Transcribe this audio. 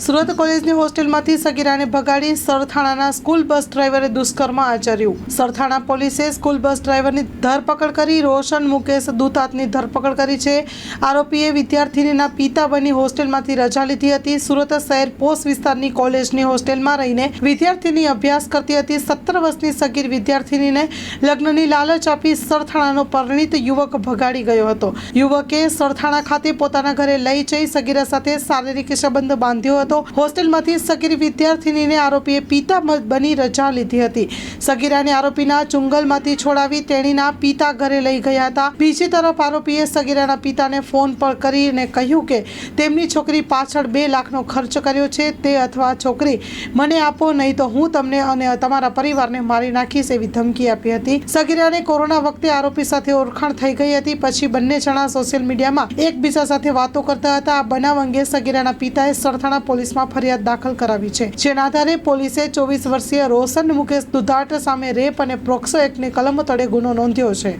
સુરત કોલેજની હોસ્ટેલમાંથી સગીરાને ભગાડી સરથાણાના school bus ડ્રાઈવરે દુષ્કર્મ આચર્યું। સરથાણા પોલીસે સ્કૂલ બસ ડ્રાઈવરની ધરપકડ કરી રોશન મુકેશ દુતાતની ધરપકડ કરી છે। આરોપીએ વિદ્યાર્થીનીના પિતા બની હોસ્ટેલમાંથી રજા લીધી હતી। સુરત શહેર પોશ વિસ્તારની કોલેજની હોસ્ટેલમાં રહીને વિદ્યાર્થીની અભ્યાસ કરતી હતી। 17 વર્ષની સગીર વિદ્યાર્થીનીને લગ્નની લાલચ આપી સરથાણાનો પરિણીત યુવક ભગાડી ગયો હતો। યુવકે સરથાણા ખાતે પોતાના ઘરે લઈ જઈ સગીરા સાથે શારીરિક સંબંધ બાંધ્યો હતો। હોસ્ટેલમાંથી સગીર વિદ્યાર્થીનીને આરોપીએ પિતા બની રજા લીધી હતી। સગીરાને આરોપીના ચુંગલમાંથી છોડાવી તેણીના પિતા ઘરે લઈ ગયા હતા। બીજી તરફ આરોપીએ સગીરાના પિતાને ફોન પર કરીને કહ્યું કે તેમની છોકરી પાછળ 2 લાખનો ખર્ચ કર્યો છે, તે અથવા છોકરી મને આપો, નહીં તો હું તમને અને તમારા પરિવારને મારી નાખીશ એવી ધમકી આપી હતી। સગીરાને કોરોના વખતે આરોપી સાથે ઓળખાણ થઈ ગઈ હતી। પછી બંને જણા સોશિયલ મીડિયામાં એકબીજા સાથે વાતો કરતા હતા। આ બનાવ અંગે સગીરાના પિતાએ સરથાણા પોલીસમાં ફરિયાદ દાખલ કરાવી છે, જેના આધારે પોલીસે 24 વર્ષીય રોશન મુકેશ દુધાટ સામે રેપ અને પોક્સો એક્ટની કલમો તળે ગુનો નોંધ્યો છે।